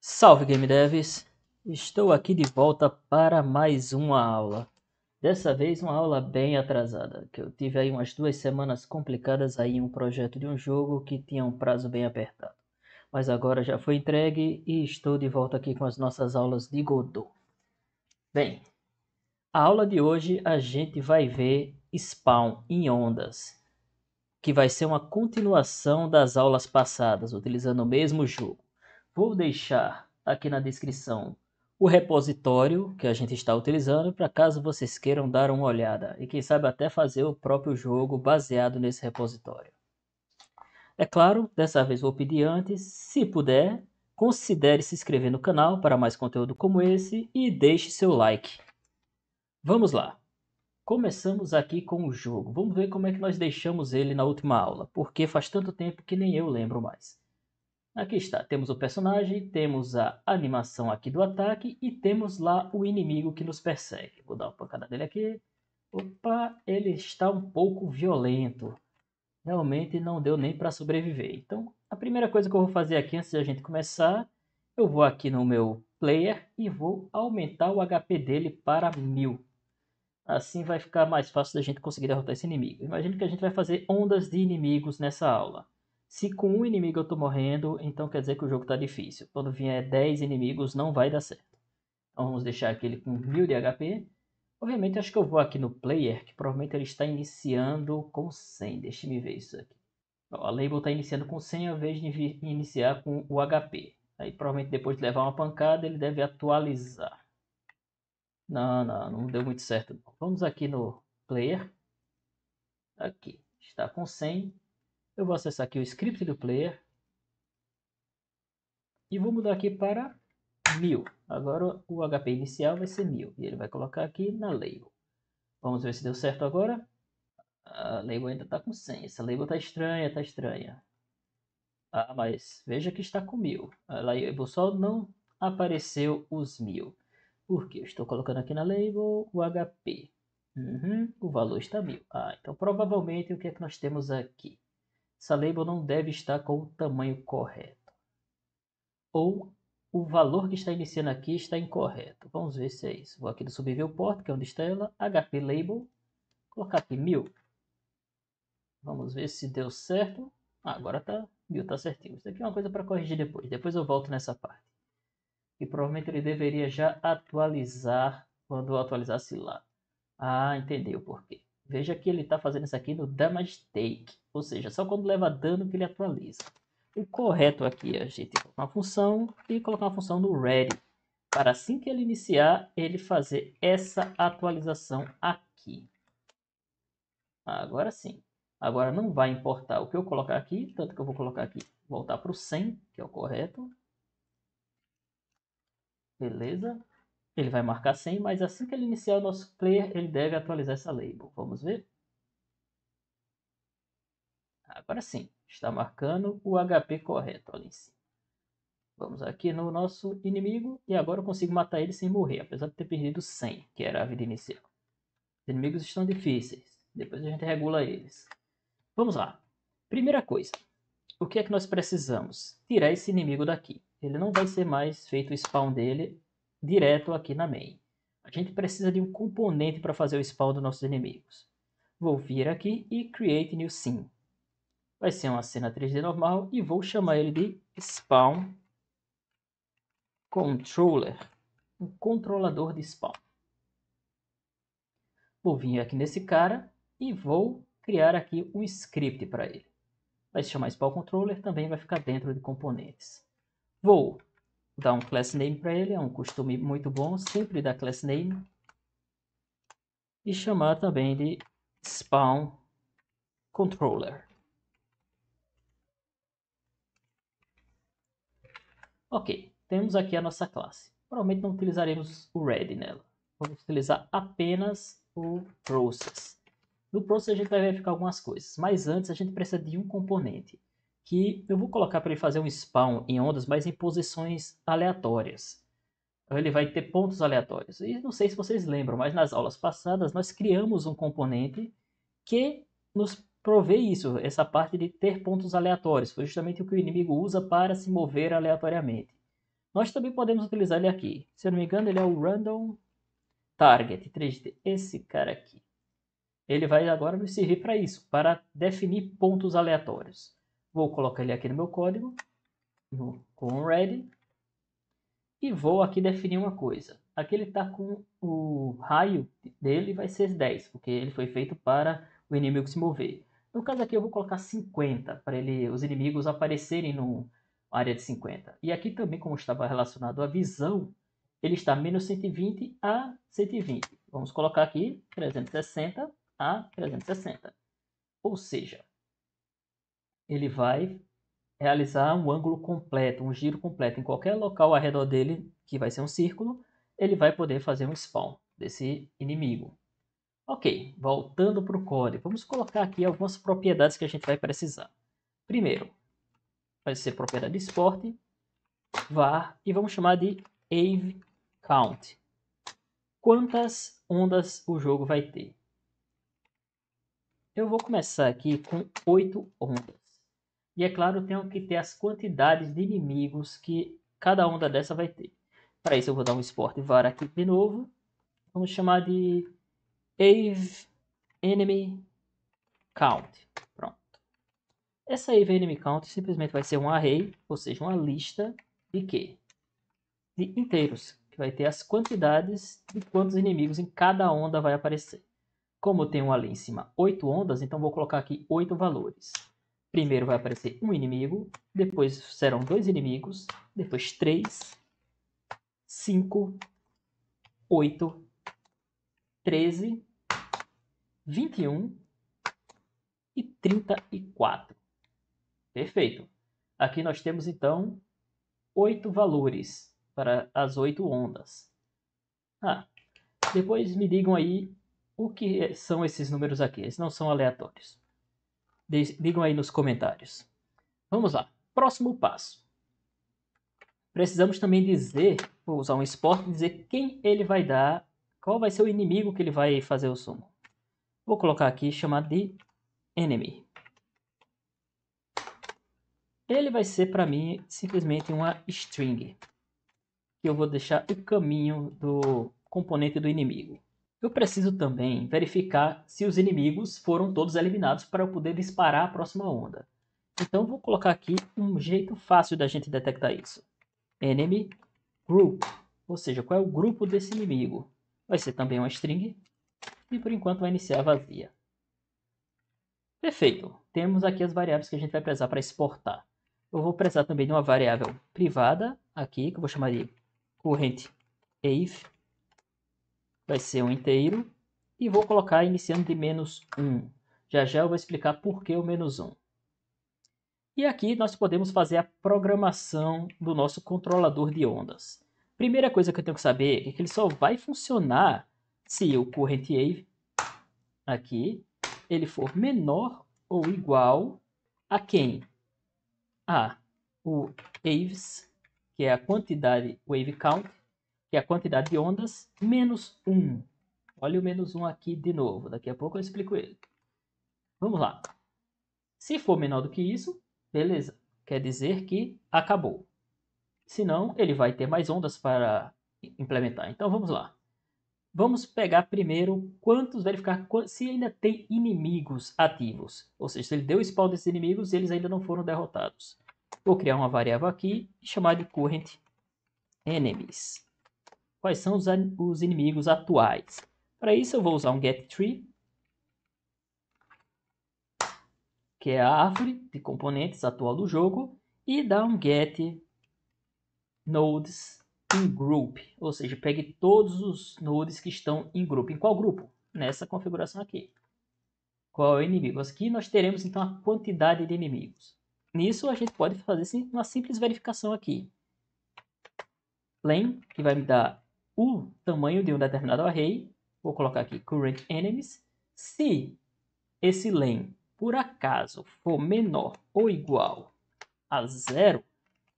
Salve Game Devs! Estou aqui de volta para mais uma aula. Dessa vez uma aula bem atrasada, que eu tive aí umas 2 semanas complicadas aí em um projeto de um jogo que tinha um prazo bem apertado. Mas agora já foi entregue e estou de volta aqui com as nossas aulas de Godot. Bem, a aula de hoje a gente vai ver Spawn em ondas, que vai ser uma continuação das aulas passadas, utilizando o mesmo jogo. Vou deixar aqui na descrição o repositório que a gente está utilizando, para caso vocês queiram dar uma olhada e quem sabe até fazer o próprio jogo baseado nesse repositório. É claro, dessa vez vou pedir antes, se puder, considere se inscrever no canal para mais conteúdo como esse e deixe seu like. Vamos lá! Começamos aqui com o jogo. Vamos ver como é que nós deixamos ele na última aula, porque faz tanto tempo que nem eu lembro mais. Aqui está, temos o personagem, temos a animação aqui do ataque e temos lá o inimigo que nos persegue. Vou dar uma pancada nele aqui. Opa, ele está um pouco violento. Realmente não deu nem para sobreviver. Então, a primeira coisa que eu vou fazer aqui antes de a gente começar, eu vou aqui no meu player e vou aumentar o HP dele para 1000. Assim vai ficar mais fácil da gente conseguir derrotar esse inimigo. Imagina que a gente vai fazer ondas de inimigos nessa aula. Se com um inimigo eu estou morrendo, então quer dizer que o jogo está difícil. Quando vier 10 inimigos não vai dar certo. Então vamos deixar aquele com 1000 de HP. Obviamente acho que eu vou aqui no player, que provavelmente ele está iniciando com 100. Deixa me ver isso aqui. A Label está iniciando com 100 ao invés de iniciar com o HP. Aí provavelmente depois de levar uma pancada ele deve atualizar. Não deu muito certo. Vamos aqui no player. Aqui, está com 100. Eu vou acessar aqui o script do player. E vou mudar aqui para 1000. Agora o HP inicial vai ser 1000. E ele vai colocar aqui na label. Vamos ver se deu certo agora. A label ainda está com 100. Essa label está estranha, está estranha. Ah, mas veja que está com 1000. A label só não apareceu os 1000. Por quê? Eu estou colocando aqui na label o HP. O valor está 1000. Ah, então provavelmente o que é que nós temos aqui? Essa label não deve estar com o tamanho correto. Ou o valor que está iniciando aqui está incorreto. Vamos ver se é isso. Vou aqui no subviewport, que é onde está ela. HP label. Colocar aqui 1000. Vamos ver se deu certo. Ah, agora tá 1000, está certinho. Isso aqui é uma coisa para corrigir depois. Depois eu volto nessa parte. E provavelmente ele deveria já atualizar quando eu atualizasse lá. Ah, entendi o porquê. Veja que ele está fazendo isso aqui no damage take, ou seja, só quando leva dano que ele atualiza. O correto aqui é a gente colocar uma função e colocar uma função no ready, para assim que ele iniciar, ele fazer essa atualização aqui. Agora sim. Agora não vai importar o que eu colocar aqui, tanto que eu vou colocar aqui, voltar para o 100, que é o correto. Beleza. Ele vai marcar 100, mas assim que ele iniciar o nosso player, ele deve atualizar essa label. Vamos ver? Agora sim, está marcando o HP correto ali em cima. Vamos aqui no nosso inimigo e agora eu consigo matar ele sem morrer, apesar de ter perdido 100, que era a vida inicial. Os inimigos estão difíceis, depois a gente regula eles. Vamos lá. Primeira coisa, o que é que nós precisamos? Tirar esse inimigo daqui. Ele não vai ser mais feito o spawn dele direto aqui na main. A gente precisa de um componente para fazer o spawn dos nossos inimigos. Vou vir aqui e Create New Scene. Vai ser uma cena 3D normal e vou chamar ele de Spawn Controller, um controlador de spawn. Vou vir aqui nesse cara e vou criar aqui um script para ele. Vai se chamar Spawn Controller, também vai ficar dentro de componentes. Vou dar um class name para ele, é um costume muito bom, sempre dar class name. E chamar também de Spawn Controller. Ok, temos aqui a nossa classe. Provavelmente não utilizaremos o ready nela. Vamos utilizar apenas o process. No process a gente vai verificar algumas coisas, mas antes a gente precisa de um componente que eu vou colocar para ele fazer um spawn em ondas, mas em posições aleatórias. Então ele vai ter pontos aleatórios. E não sei se vocês lembram, mas nas aulas passadas nós criamos um componente que nos provê isso, essa parte de ter pontos aleatórios. Foi justamente o que o inimigo usa para se mover aleatoriamente. Nós também podemos utilizar ele aqui. Se eu não me engano, ele é o Random Target 3D. Esse cara aqui. Ele vai agora me servir para isso, para definir pontos aleatórios. Vou colocar ele aqui no meu código, com o ready, e vou aqui definir uma coisa. Aqui ele está com o raio dele vai ser 10, porque ele foi feito para o inimigo se mover. No caso aqui eu vou colocar 50, para os inimigos aparecerem no área de 50. E aqui também, como estava relacionado à visão, ele está menos 120 a 120. Vamos colocar aqui 360 a 360. Ou seja, ele vai realizar um ângulo completo, um giro completo em qualquer local ao redor dele, que vai ser um círculo, ele vai poder fazer um spawn desse inimigo. Ok, voltando para o código, vamos colocar aqui algumas propriedades que a gente vai precisar. Primeiro, vai ser propriedade esporte, var, e vamos chamar de wave count. Quantas ondas o jogo vai ter? Eu vou começar aqui com 8 ondas. E é claro, eu tenho que ter as quantidades de inimigos que cada onda dessa vai ter. Para isso eu vou dar um export var aqui de novo. Vamos chamar de wave enemy count. Pronto. Essa wave enemy count simplesmente vai ser um array, ou seja, uma lista de quê? De inteiros, que vai ter as quantidades de quantos inimigos em cada onda vai aparecer. Como eu tenho ali em cima 8 ondas, então vou colocar aqui 8 valores. Primeiro vai aparecer um inimigo, depois serão 2 inimigos, depois 3, 5, 8, 13, 21 e 34. Perfeito. Aqui nós temos então 8 valores para as 8 ondas. Depois me digam aí o que são esses números aqui. Eles não são aleatórios. Digam aí nos comentários. Vamos lá. Próximo passo. Precisamos também dizer, vou usar um export, dizer quem ele vai dar, qual vai ser o inimigo que ele vai fazer o summon. Vou colocar aqui chamado de enemy. Ele vai ser para mim simplesmente uma string, que eu vou deixar o caminho do componente do inimigo. Eu preciso também verificar se os inimigos foram todos eliminados para eu poder disparar a próxima onda. Então vou colocar aqui um jeito fácil da gente detectar isso. Enemy group, ou seja, qual é o grupo desse inimigo. Vai ser também uma string e por enquanto vai iniciar vazia. Perfeito, temos aqui as variáveis que a gente vai precisar para exportar. Eu vou precisar também de uma variável privada aqui, que eu vou chamar de current wave. Vai ser um inteiro e vou colocar iniciando de -1. Já já eu vou explicar por que o -1. E aqui nós podemos fazer a programação do nosso controlador de ondas. Primeira coisa que eu tenho que saber é que ele só vai funcionar se o current wave aqui ele for menor ou igual a quem? O waves, que é a quantidade wave count, que é a quantidade de ondas, menos 1. Olha o -1 aqui de novo, daqui a pouco eu explico ele. Vamos lá. Se for menor do que isso, beleza, quer dizer que acabou. Senão, ele vai ter mais ondas para implementar. Então, vamos lá. Vamos pegar primeiro verificar se ainda tem inimigos ativos. Ou seja, se ele deu spawn desses inimigos e eles ainda não foram derrotados. Vou criar uma variável aqui e chamar de current enemies. Quais são os inimigos atuais? Para isso eu vou usar um getTree, que é a árvore de componentes atual do jogo, e dar um get nodes in group, ou seja, pegue todos os nodes que estão em grupo. Em qual grupo? Nessa configuração aqui. Qual é o inimigo? Aqui nós teremos então a quantidade de inimigos. Nisso a gente pode fazer uma simples verificação aqui. Len, que vai me dar o tamanho de um determinado array. Vou colocar aqui current enemies. Se esse len por acaso for menor ou igual a 0,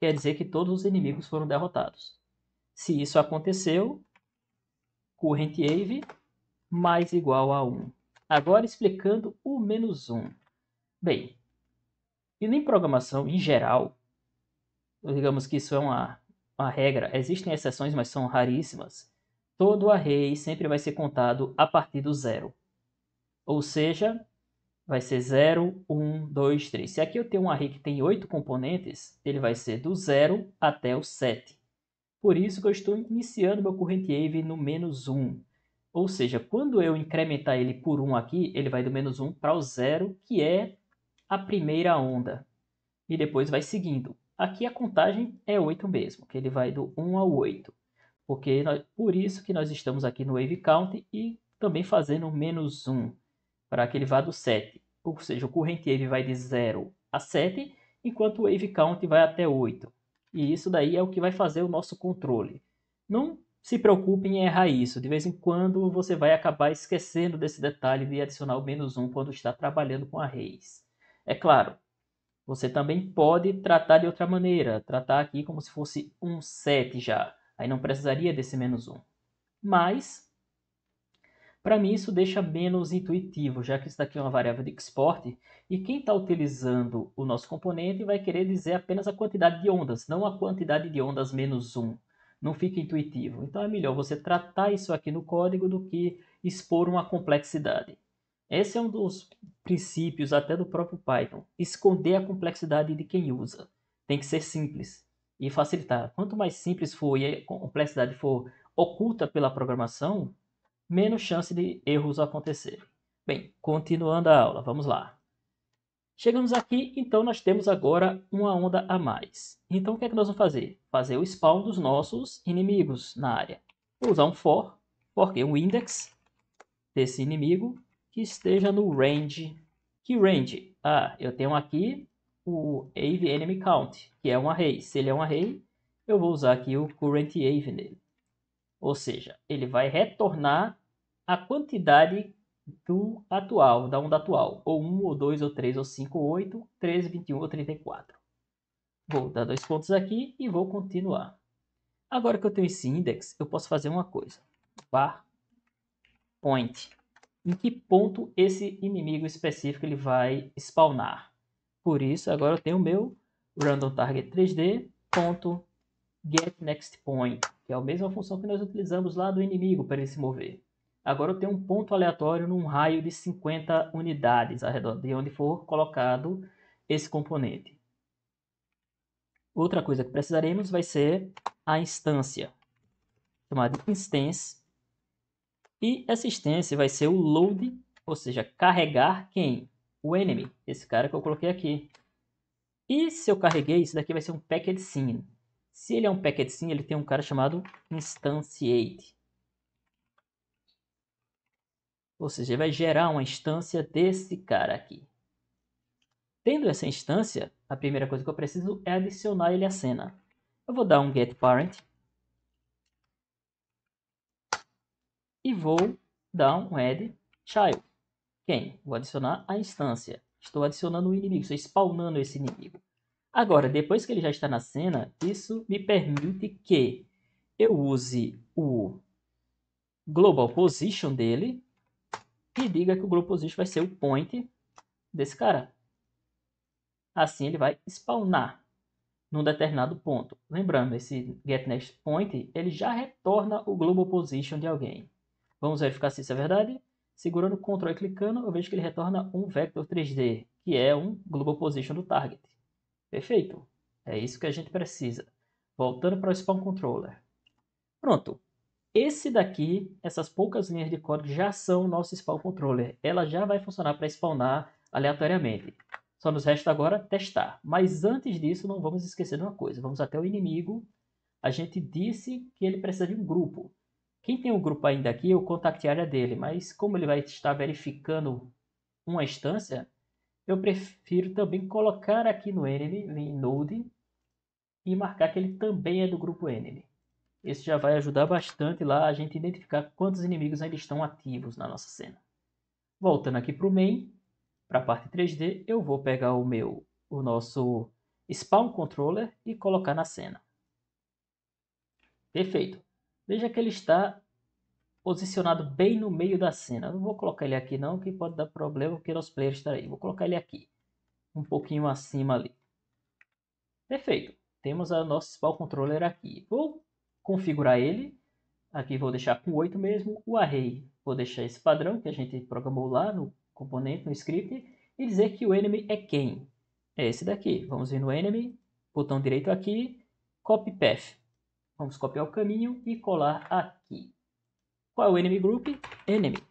quer dizer que todos os inimigos foram derrotados. Se isso aconteceu, current wave mais igual a 1. Agora explicando o -1. Bem, e em programação em geral, digamos que isso é a regra, existem exceções, mas são raríssimas, todo array sempre vai ser contado a partir do zero. Ou seja, vai ser 0, 1, 2, 3. Se aqui eu tenho um array que tem 8 componentes, ele vai ser do 0 até o 7. Por isso que eu estou iniciando meu current wave no menos 1. Ou seja, quando eu incrementar ele por 1 aqui, ele vai do menos 1 para o 0, que é a primeira onda. E depois vai seguindo. Aqui a contagem é 8 mesmo, que ele vai do 1 ao 8. Por isso que nós estamos aqui no wave count e também fazendo menos 1 para que ele vá do 7. Ou seja, o current wave vai de 0 a 7, enquanto o wave count vai até 8. E isso daí é o que vai fazer o nosso controle. Não se preocupe em errar isso. De vez em quando você vai acabar esquecendo desse detalhe de adicionar o menos 1 quando está trabalhando com arrays. É claro, você também pode tratar de outra maneira. Tratar aqui como se fosse um 7 já. Aí não precisaria desse menos 1. Mas para mim, isso deixa menos intuitivo, já que isso daqui é uma variável de export, e quem está utilizando o nosso componente vai querer dizer apenas a quantidade de ondas, não a quantidade de ondas menos 1. Não fica intuitivo. Então é melhor você tratar isso aqui no código do que expor uma complexidade. Esse é um dos princípios até do próprio Python, esconder a complexidade de quem usa. Tem que ser simples e facilitar. Quanto mais simples for e a complexidade for oculta pela programação, menos chance de erros acontecerem. Bem, continuando a aula, vamos lá. Chegamos aqui, então nós temos agora uma onda a mais. Então o que é que nós vamos fazer? Fazer o spawn dos nossos inimigos na área. Vou usar um for, porque um index desse inimigo que esteja no range. Que range? Ah, eu tenho aqui o Ave Enemy Count, que é um array. Se ele é um array, eu vou usar aqui o current Ave nele. Ou seja, ele vai retornar a quantidade do atual, da onda atual, ou 1, ou 2, ou 3, ou 5, ou 8, 13, 21 ou 34. Vou dar 2 pontos aqui e vou continuar. Agora que eu tenho esse index, eu posso fazer uma coisa. Var point. Em que ponto esse inimigo específico ele vai spawnar? Por isso, agora eu tenho o meu random target 3D ponto getNextPoint, que é a mesma função que nós utilizamos lá do inimigo para ele se mover. Agora eu tenho um ponto aleatório num raio de 50 unidades ao redor de onde for colocado esse componente. Outra coisa que precisaremos vai ser a instância, chamada instance. E essa instância vai ser o load, ou seja, carregar quem? O enemy, esse cara que eu coloquei aqui. E se eu carreguei, isso daqui vai ser um packed scene. Se ele é um packed scene, ele tem um cara chamado instantiate. Ou seja, ele vai gerar uma instância desse cara aqui. Tendo essa instância, a primeira coisa que eu preciso é adicionar ele à cena. Eu vou dar um getParent e vou dar um addChild. Quem? Vou adicionar a instância. Estou adicionando o inimigo, estou spawnando esse inimigo. Agora, depois que ele já está na cena, isso me permite que eu use o global position dele e diga que o global position vai ser o point desse cara. Assim ele vai spawnar num determinado ponto. Lembrando, esse getNextPoint ele já retorna o global position de alguém. Vamos verificar se isso é verdade. Segurando o Ctrl e clicando, eu vejo que ele retorna um vector 3D, que é um global position do target. Perfeito. É isso que a gente precisa. Voltando para o Spawn Controller. Pronto. Esse daqui, essas poucas linhas de código já são o nosso Spawn Controller. Ela já vai funcionar para spawnar aleatoriamente. Só nos resta agora testar. Mas antes disso, não vamos esquecer de uma coisa. Vamos até o inimigo. A gente disse que ele precisa de um grupo. Quem tem um grupo ainda aqui é o contact area dele. Mas como ele vai estar verificando uma instância, eu prefiro também colocar aqui no enemy, em node, e marcar que ele também é do grupo enemy. Isso já vai ajudar bastante lá a gente identificar quantos inimigos ainda estão ativos na nossa cena. Voltando aqui para o main, para a parte 3D, eu vou pegar o nosso Spawn Controller e colocar na cena. Perfeito. Veja que ele está posicionado bem no meio da cena. Não vou colocar ele aqui não, que pode dar problema porque nosso player está aí. Vou colocar ele aqui, um pouquinho acima ali. Perfeito. temos a nosso Spawn Controller aqui. Vou configurar ele. Aqui vou deixar com 8 mesmo. O array, vou deixar esse padrão que a gente programou lá no componente, no script. E dizer que o enemy é quem? É esse daqui. Vamos vir no enemy, botão direito aqui, copy path. Vamos copiar o caminho e colar aqui. Qual é o enemy group? Enemy.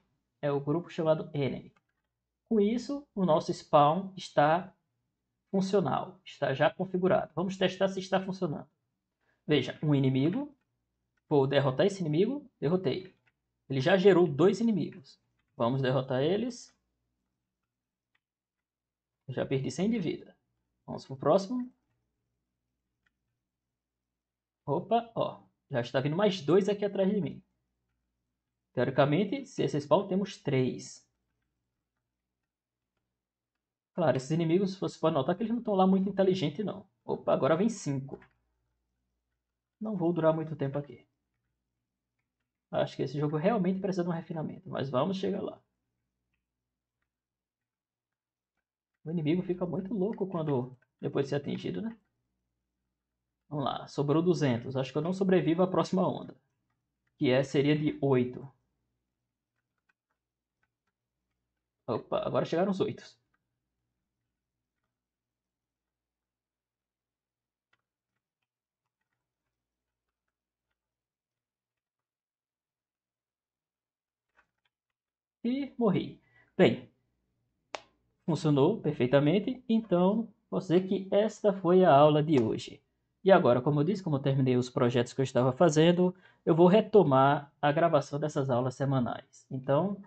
É o grupo chamado enemy. Com isso, o nosso spawn está funcional, está já configurado. Vamos testar se está funcionando. Veja, um inimigo. Vou derrotar esse inimigo. Derrotei. Ele já gerou 2 inimigos. Vamos derrotar eles. Eu já perdi 100 de vida. Vamos para o próximo. Opa, ó. Já está vindo mais 2 aqui atrás de mim. Teoricamente, se esse spawn, temos 3. Claro, esses inimigos, você pode notar que eles não estão lá muito inteligentes, não. Opa, agora vem 5. Não vou durar muito tempo aqui. Acho que esse jogo realmente precisa de um refinamento, mas vamos chegar lá. O inimigo fica muito louco quando depois de ser atingido, né? Vamos lá, sobrou 200. Acho que eu não sobrevivo à próxima onda, que seria de 8. Opa, agora chegaram os 8. E morri. Bem, funcionou perfeitamente, então vou dizer que esta foi a aula de hoje. E agora, como eu disse, como eu terminei os projetos que eu estava fazendo, eu vou retomar a gravação dessas aulas semanais. Então,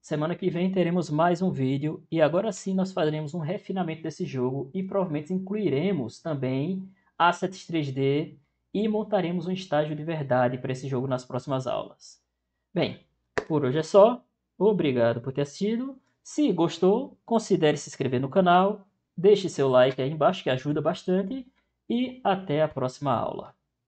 semana que vem teremos mais um vídeo e agora sim nós faremos um refinamento desse jogo e provavelmente incluiremos também assets 3D e montaremos um estágio de verdade para esse jogo nas próximas aulas. Bem, por hoje é só. Obrigado por ter assistido. Se gostou, considere se inscrever no canal, deixe seu like aí embaixo que ajuda bastante e até a próxima aula.